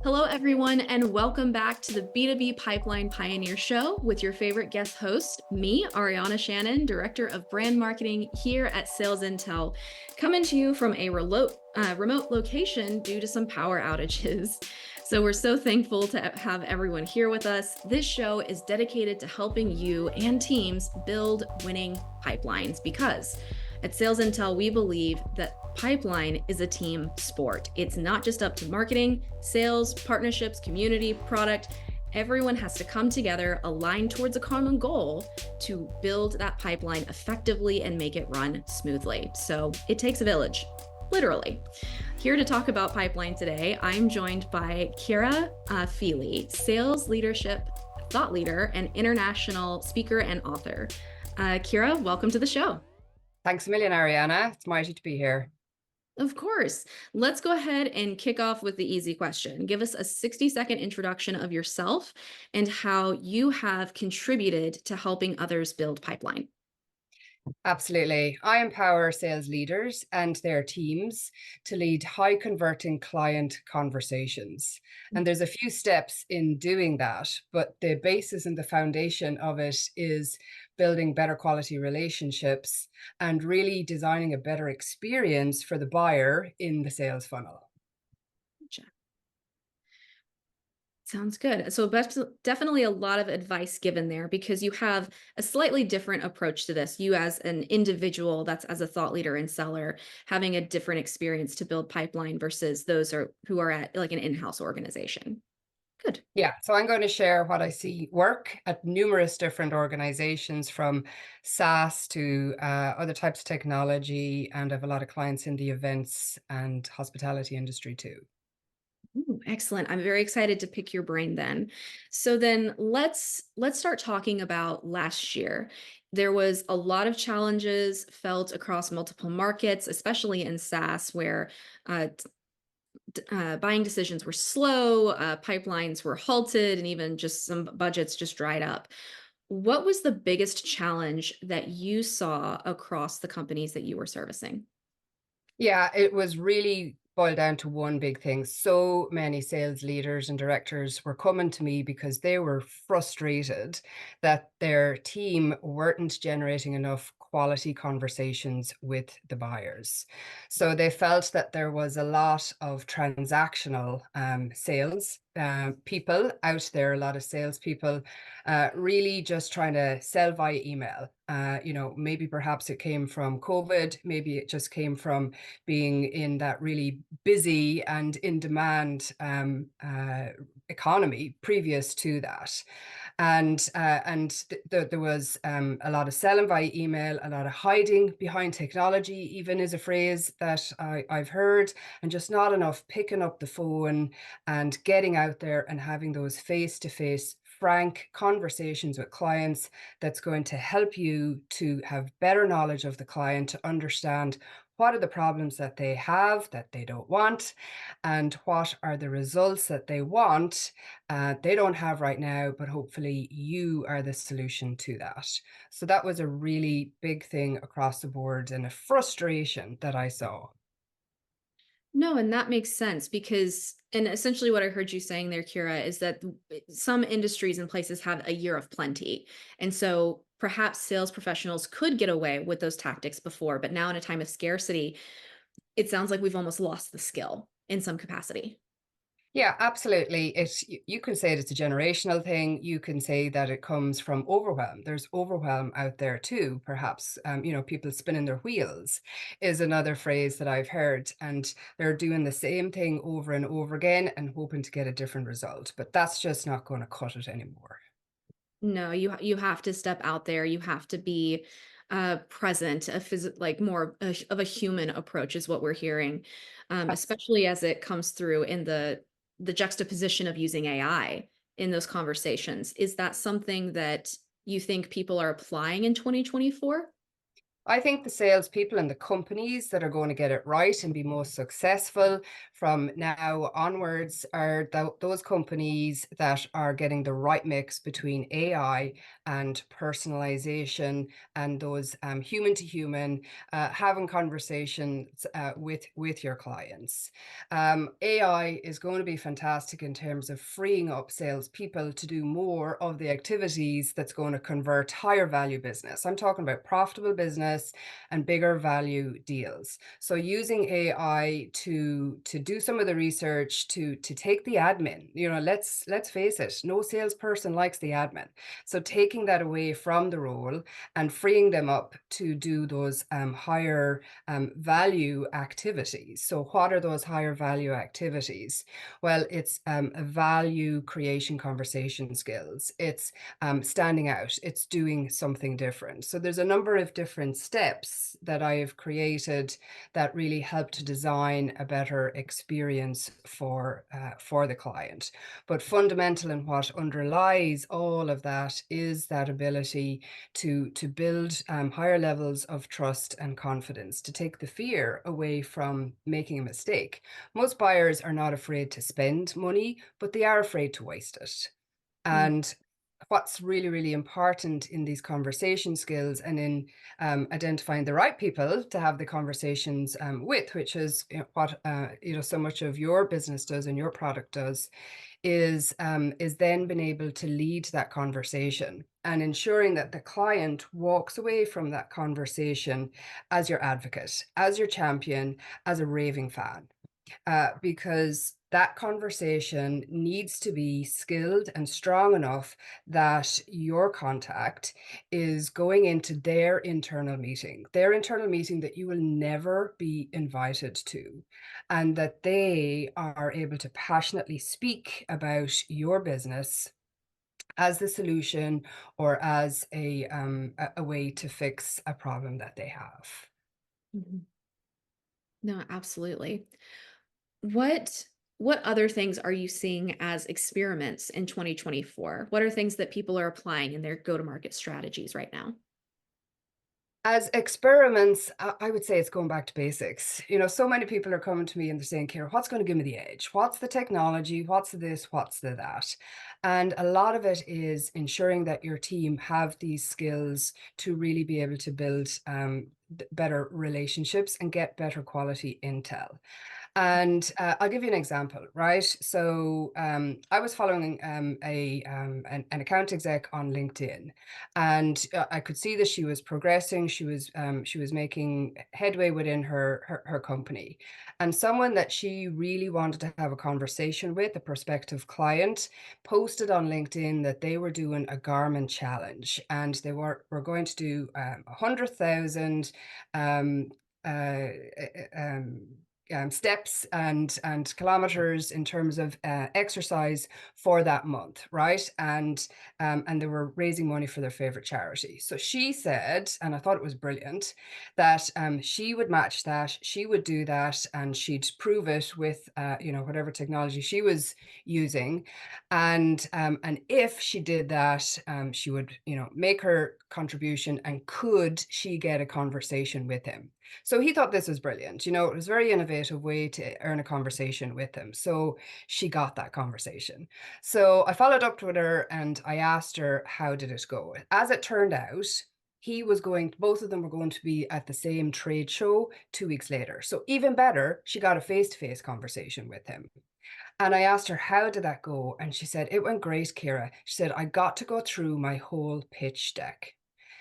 Hello, everyone, and welcome back to the B2B Pipeline Pioneer Show with your favorite guest host, me, Ariana Shannon, Director of Brand Marketing here at SalesIntel, coming to you from a remote location due to some power outages. So we're so thankful to have everyone here with us. This show is dedicated to helping you and teams build winning pipelines because at SalesIntel, we believe that pipeline is a team sport. It's not just up to marketing, sales, partnerships, community, product. Everyone has to come together, align towards a common goal to build that pipeline effectively and make it run smoothly. So it takes a village, literally. Here to talk about pipeline today, I'm joined by Ciara Feely, sales leadership thought leader and international speaker and author. Ciara, welcome to the show. Thanks a million, Ariana. It's mighty to be here. Of course. Let's go ahead and kick off with the easy question. Give us a 60-second introduction of yourself and how you have contributed to helping others build pipeline. Absolutely. I empower sales leaders and their teams to lead high converting client conversations. And there's a few steps in doing that, but the basis and the foundation of it is building better quality relationships and really designing a better experience for the buyer in the sales funnel. Gotcha. Sounds good. So definitely a lot of advice given there because you have a slightly different approach to this. You as an individual, that's as a thought leader and seller, having a different experience to build pipeline versus who are at like an in-house organization. Good. Yeah, so I'm going to share what I see work at numerous different organizations from SaaS to other types of technology. And I have a lot of clients in the events and hospitality industry too. Ooh, excellent. I'm very excited to pick your brain then. So then let's start talking about last year. There was a lot of challenges felt across multiple markets, especially in SaaS, where buying decisions were slow, pipelines were halted, and even just some budgets just dried up. What was the biggest challenge that you saw across the companies that you were servicing? Yeah, it was really boiled down to one big thing. So many sales leaders and directors were coming to me because they were frustrated that their team weren't generating enough quality conversations with the buyers. So they felt that there was a lot of transactional sales people out there, a lot of salespeople really just trying to sell via email. Maybe perhaps it came from COVID, maybe it just came from being in that really busy and in demand economy previous to that. There was a lot of selling via email, a lot of hiding behind technology, even is a phrase that I've heard, and just not enough picking up the phone and getting out there and having those face-to-face frank conversations with clients that's going to help you to have better knowledge of the client, to understand what are the problems that they have that they don't want, and what are the results that they want they don't have right now, but hopefully you are the solution to that. So that was a really big thing across the board and a frustration that I saw. No, and that makes sense because, and essentially what I heard you saying there, Kira, is that some industries and places have a year of plenty. And so perhaps sales professionals could get away with those tactics before, but now in a time of scarcity, it sounds like we've almost lost the skill in some capacity. Yeah, absolutely. You can say it's a generational thing. You can say that it comes from overwhelm. There's overwhelm out there too, perhaps. People spinning their wheels is another phrase that I've heard, and they're doing the same thing over and over again and hoping to get a different result. But that's just not going to cut it anymore. No, you have to step out there. You have to be present, like more of a human approach is what we're hearing, especially as it comes through in the juxtaposition of using AI in those conversations. Is that something that you think people are applying in 2024? I think the salespeople and the companies that are going to get it right and be most successful from now onwards are those companies that are getting the right mix between AI and personalization and those human to human having conversations with your clients. AI is going to be fantastic in terms of freeing up salespeople to do more of the activities that's going to convert higher value business. I'm talking about profitable business and bigger value deals. So using AI to do some of the research, to take the admin, let's face it, no salesperson likes the admin. So taking that away from the role and freeing them up to do those higher value activities. So what are those higher value activities? Well, it's a value creation conversation skills. It's standing out. It's doing something different. So there's a number of different steps that I have created that really help to design a better experience for the client. But fundamental in what underlies all of that is that ability to build higher levels of trust and confidence, to take the fear away from making a mistake. Most buyers are not afraid to spend money, but they are afraid to waste it. Mm, And what's really, really important in these conversation skills and in identifying the right people to have the conversations with, which is what so much of your business does and your product does, is then being able to lead that conversation and ensuring that the client walks away from that conversation as your advocate, as your champion, as a raving fan, because that conversation needs to be skilled and strong enough that your contact is going into their internal meeting that you will never be invited to, and that they are able to passionately speak about your business as the solution or as a way to fix a problem that they have. mhm. No, absolutely. What what other things are you seeing as experiments in 2024? What are things that people are applying in their go-to-market strategies right now? As experiments, I would say it's going back to basics. So many people are coming to me and they're saying, Kira, what's going to give me the edge? What's the technology? What's the this? What's the that? And a lot of it is ensuring that your team have these skills to really be able to build better relationships and get better quality intel. And I'll give you an example, right? So I was following an account exec on LinkedIn, and I could see that she was progressing. She was making headway within her company, and someone that she really wanted to have a conversation with, a prospective client, posted on LinkedIn that they were doing a Garmin challenge, and they were going to do 100,000. Um, uh, Steps and kilometers in terms of exercise for that month, right? And they were raising money for their favorite charity. So she said, and I thought it was brilliant, that she would match that, she would do that, and she'd prove it with whatever technology she was using, and if she did that, she would make her contribution, and could she get a conversation with him? So he thought this was brilliant. It was a very innovative way to earn a conversation with him. So she got that conversation. So I followed up with her and I asked her, how did it go? As it turned out, both of them were going to be at the same trade show 2 weeks later. So even better, she got a face-to-face conversation with him. And I asked her, how did that go? And she said, it went great, Kira. She said, I got to go through my whole pitch deck.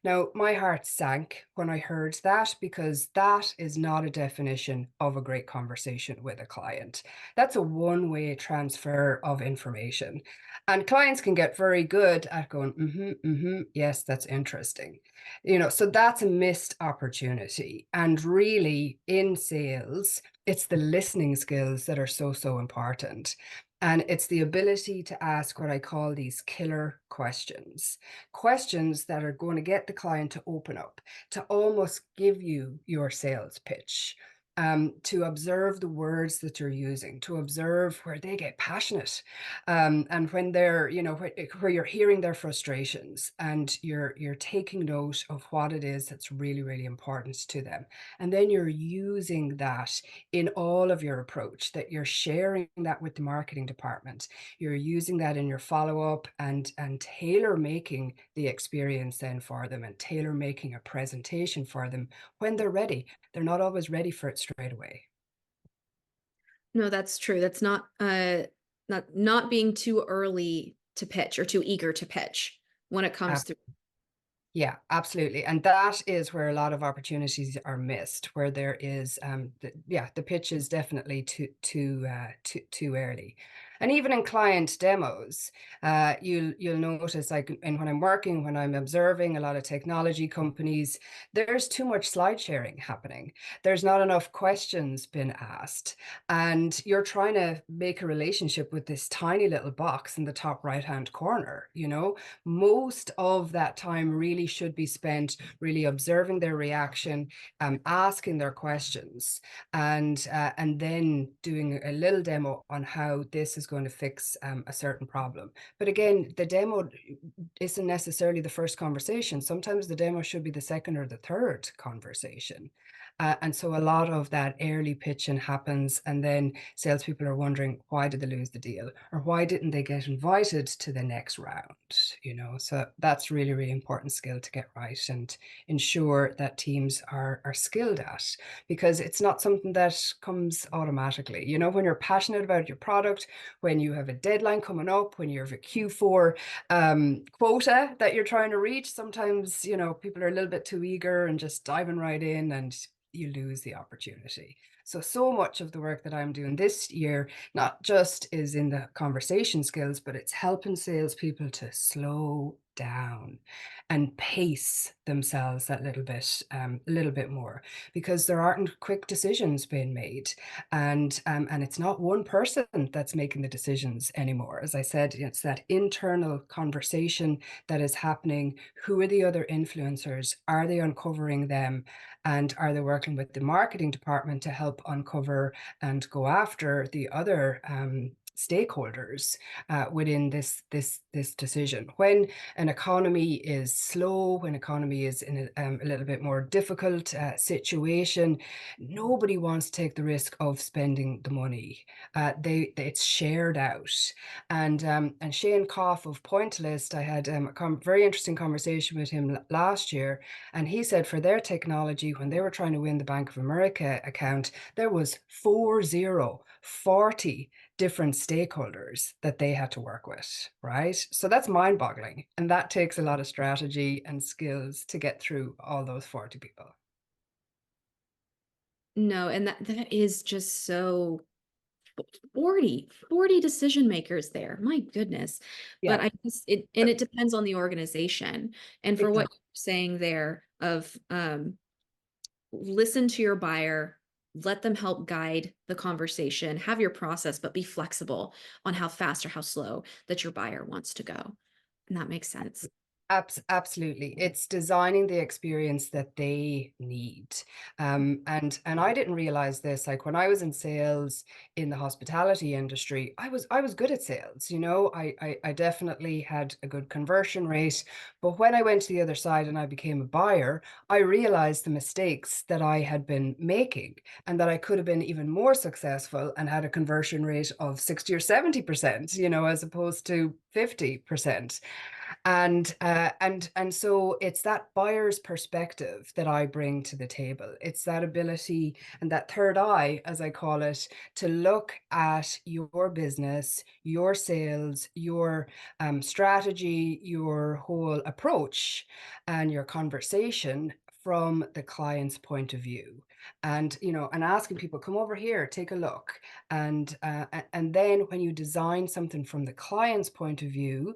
Now, my heart sank when I heard that, because that is not a definition of a great conversation with a client. That's a one-way transfer of information. And clients can get very good at going, yes, that's interesting. So that's a missed opportunity. And really, in sales, it's the listening skills that are so, so important. And it's the ability to ask what I call these killer questions, questions that are going to get the client to open up, to almost give you your sales pitch. to observe the words that you're using, to observe where they get passionate, and when they're, where you're hearing their frustrations, and you're taking note of what it is that's really, really important to them. And then you're using that in all of your approach, that you're sharing that with the marketing department. You're using that in your follow-up, and tailor making the experience then for them, and tailor making a presentation for them when they're ready. They're not always ready for it straight away. No, that's true. That's not being too early to pitch or too eager to pitch when it comes through. Yeah, absolutely. And that is where a lot of opportunities are missed, where there is, the pitch is definitely too early. And even in client demos, you'll notice, like, and when I'm observing a lot of technology companies, there's too much slide sharing happening. There's not enough questions been asked, and you're trying to make a relationship with this tiny little box in the top right hand corner. Most of that time really should be spent really observing their reaction, asking their questions, and then doing a little demo on how this is going to fix a certain problem. But again, the demo isn't necessarily the first conversation. Sometimes the demo should be the second or the third conversation. And so a lot of that early pitching happens, and then salespeople are wondering, why did they lose the deal, or why didn't they get invited to the next round? So that's really, really important skill to get right, and ensure that teams are skilled at, because it's not something that comes automatically. When you're passionate about your product, when you have a deadline coming up, when you have a Q4 quota that you're trying to reach, sometimes people are a little bit too eager and just diving right in, and you lose the opportunity. So much of the work that I'm doing this year not just is in the conversation skills, but it's helping salespeople to slow down and pace themselves that little bit more, because there aren't quick decisions being made, and it's not one person that's making the decisions anymore. As I said, it's that internal conversation that is happening. Who are the other influencers? Are they uncovering them? And are they working with the marketing department to help uncover and go after the other stakeholders within this decision? When an economy is slow, when economy is in a little bit more difficult situation, nobody wants to take the risk of spending the money. It's shared out. And Shane Koff of Pointlist, I had a very interesting conversation with him last year, and he said for their technology, when they were trying to win the Bank of America account, there was 40 different stakeholders that they had to work with, right? So that's mind-boggling. And that takes a lot of strategy and skills to get through all those 40 people. No, and that is just so 40 decision makers there. My goodness. But Yeah, I guess it depends on the organization. And for it what does. you're saying there of listen to your buyer, let them help guide the conversation, have your process, but be flexible on how fast or how slow that your buyer wants to go. And that makes sense. Absolutely. It's designing the experience that they need. And I didn't realize this. Like, when I was in sales in the hospitality industry, I was good at sales. I definitely had a good conversion rate. But when I went to the other side and I became a buyer, I realized the mistakes that I had been making, and that I could have been even more successful and had a conversion rate of 60 or 70%, as opposed to 50%. And so it's that buyer's perspective that I bring to the table. It's that ability and that third eye, as I call it, to look at your business, your sales, your strategy, your whole approach, and your conversation from the client's point of view. And asking people, come over here, take a look. And then when you design something from the client's point of view,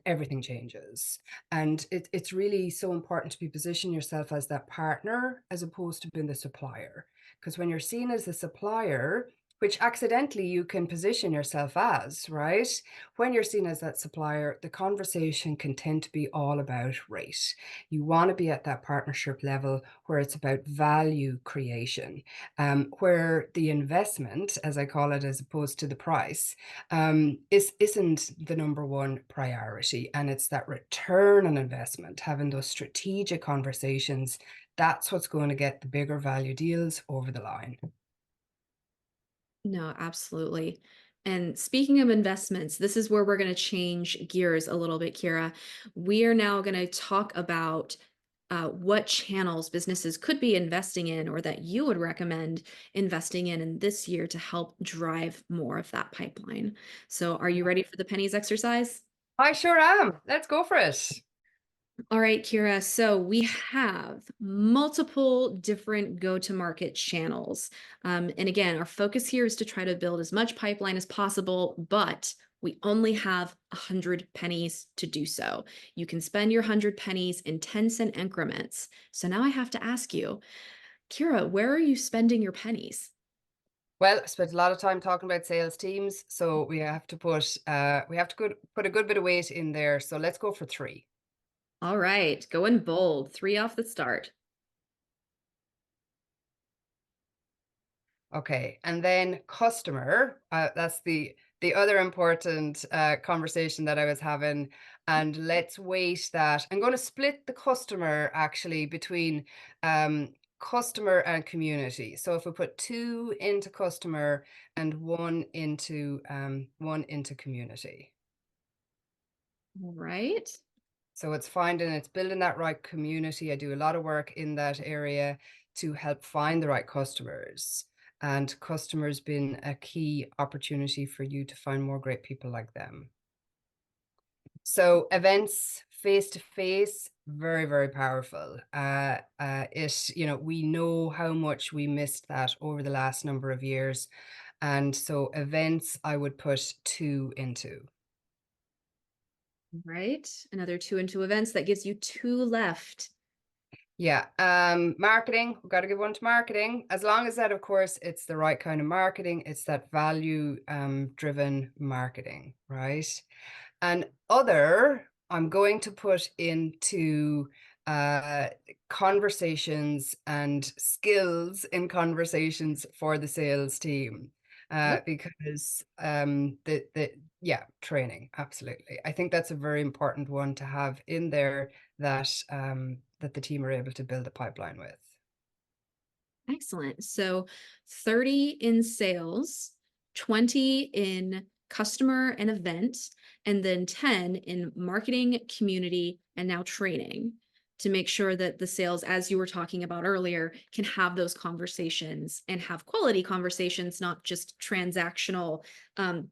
everything changes. And it's really so important to be position yourself as that partner as opposed to being the supplier. Because when you're seen as the supplier, which accidentally you can position yourself as, right? When you're seen as that supplier, the conversation can tend to be all about rate. You want to be at that partnership level where it's about value creation, where the investment, as I call it, as opposed to the price, isn't the number one priority. And it's that return on investment, having those strategic conversations. That's what's going to get the bigger value deals over the line. No, absolutely. And speaking of investments, this is where we're going to change gears a little bit, Kira. We are now going to talk about what channels businesses could be investing in or that you would recommend investing in this year to help drive more of that pipeline. So, are you ready for the pennies exercise? I sure am. Let's go for it. All right, Kira. So we have multiple different go to market channels. And again, our focus here is to try to build as much pipeline as possible, but we only have 100 pennies to do so. You can spend your 100 pennies in 10-cent increments. So now I have to ask you, Kira, where are you spending your pennies? Well, I spent a lot of time talking about sales teams, so we have to put a good bit of weight in there. So let's go for three. All right, going bold, three off the start. Okay, and then customer, that's the other important conversation that I was having. And let's weight that. I'm going to split the customer actually between customer and community. So if we put two into customer and one into community. All right. So it's building that right community. I do a lot of work in that area to help find the right customers. And customers been a key opportunity for you to find more great people like them. So events face to face, very, very powerful. We know how much we missed that over the last number of years. And so events I would put two into. Right. Another two and two events. That gives you two left. Yeah. Marketing, we've got to give one to marketing. As long as that, of course, it's the right kind of marketing, it's that value driven marketing, right? And other, I'm going to put into conversations and skills in conversations for the sales team. Because the yeah, training, absolutely. I think that's a very important one to have in there that that the team are able to build a pipeline with. Excellent. So 30 in sales, 20 in customer and event, and then 10 in marketing, community, and now training to make sure that the sales, as you were talking about earlier, can have those conversations and have quality conversations, not just transactional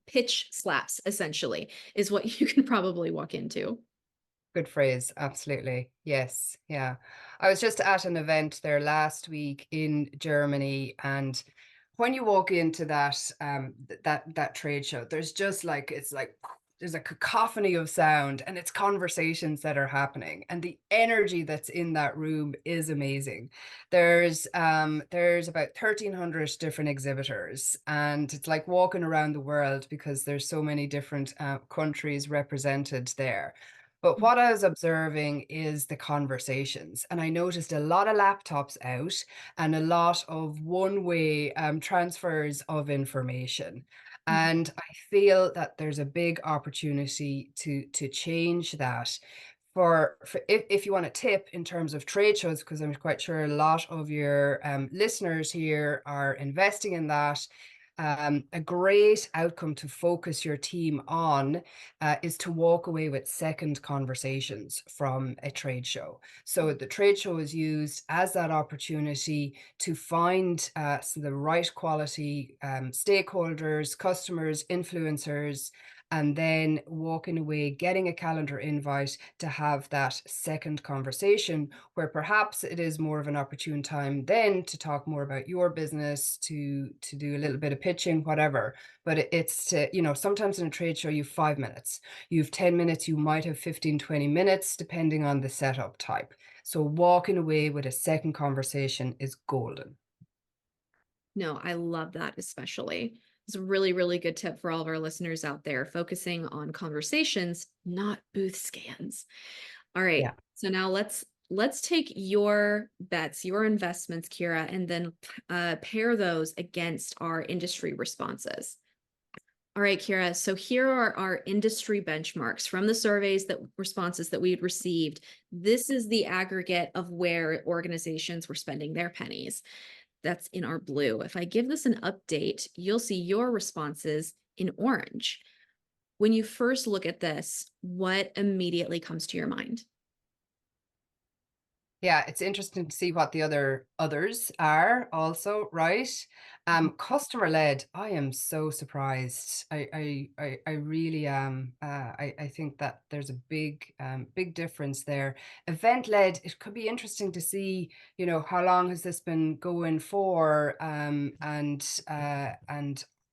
pitch slaps, essentially, is what you can probably walk into. Good phrase. Absolutely. Yes. Yeah. I was just at an event there last week in Germany, and when you walk into that trade show, there's just like it's like there's a cacophony of sound and it's conversations that are happening and the energy that's in that room is amazing. There's about 1,300 different exhibitors and it's like walking around the world because there's so many different countries represented there. But what I was observing is the conversations, and I noticed a lot of laptops out and a lot of one-way transfers of information. Mhm. And I feel that there's a big opportunity to change that. For if you want a tip in terms of trade shows, because I'm quite sure a lot of your listeners here are investing in that. A great outcome to focus your team on is to walk away with second conversations from a trade show. So the trade show is used as that opportunity to find the right quality stakeholders, customers, influencers, and then walking away, getting a calendar invite to have that second conversation where perhaps it is more of an opportune time then to talk more about your business, to do a little bit of pitching, whatever. But it's to, sometimes in a trade show, you've 5 minutes, you've 10 minutes, you might have 15, 20 minutes, depending on the setup type. So walking away with a second conversation is golden. No, I love that especially. It's a really, really good tip for all of our listeners out there, focusing on conversations, not booth scans. All right. Yeah. So now let's take your bets, your investments, Kira, and then pair those against our industry responses. All right, Kira. So here are our industry benchmarks from the surveys that responses that we had received. This is the aggregate of where organizations were spending their pennies. That's in our blue. If I give this an update, you'll see your responses in orange. When you first look at this, what immediately comes to your mind? Yeah, it's interesting to see what the others are also, right? Customer led, I am so surprised. I really am. I think that there's a big difference there. Event led, it could be interesting to see, how long has this been going for, and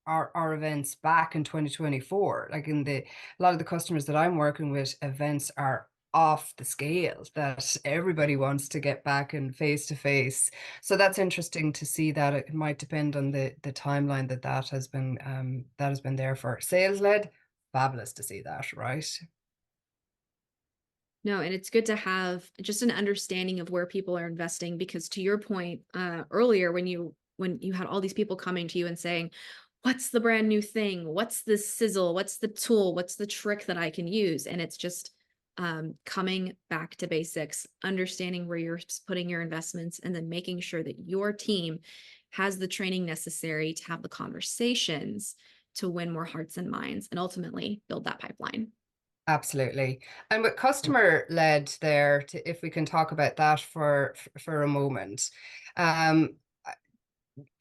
our events back in 2024, like a lot of the customers that I'm working with, events are off the scale that everybody wants to get back and face to face. So that's interesting to see that it might depend on the timeline that has been there for. Sales led, fabulous to see that, right? No, and it's good to have just an understanding of where people are investing because to your point earlier when you had all these people coming to you and saying, "What's the brand new thing? What's the sizzle? What's the tool? What's the trick that I can use?" And it's just coming back to basics, understanding where you're putting your investments, and then making sure that your team has the training necessary to have the conversations to win more hearts and minds and ultimately build that pipeline. Absolutely. And with customer led there, if we can talk about that for a moment. Um,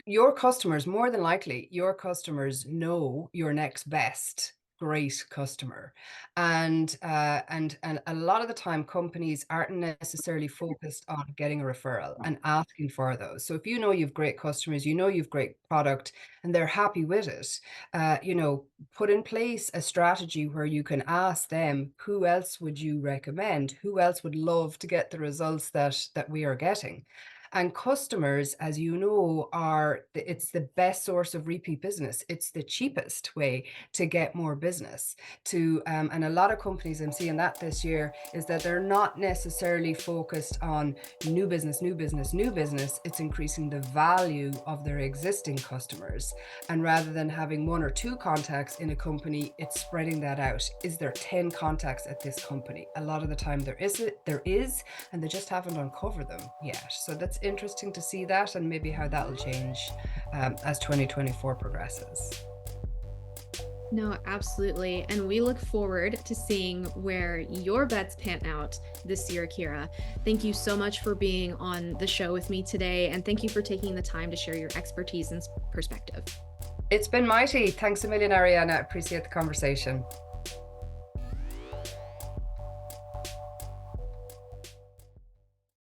your customers, more than likely, your customers know your next best great customer. And a lot of the time companies aren't necessarily focused on getting a referral and asking for those. So if you know you've great customers, you know you've great product and they're happy with it, put in place a strategy where you can ask them, who else would you recommend? Who else would love to get the results that we are getting? And customers, as you know, it's the best source of repeat business. It's the cheapest way to get more business. And a lot of companies, I'm seeing that this year, is that they're not necessarily focused on new business, new business, new business. It's increasing the value of their existing customers. And rather than having one or two contacts in a company, it's spreading that out. Is there 10 contacts at this company? A lot of the time there is, and they just haven't uncovered them yet. So that's interesting to see that and maybe how that'll change as 2024 progresses. No, absolutely. And we look forward to seeing where your bets pan out this year, Kira. Thank you so much for being on the show with me today. And thank you for taking the time to share your expertise and perspective. It's been mighty. Thanks a million, Ariana. Appreciate the conversation.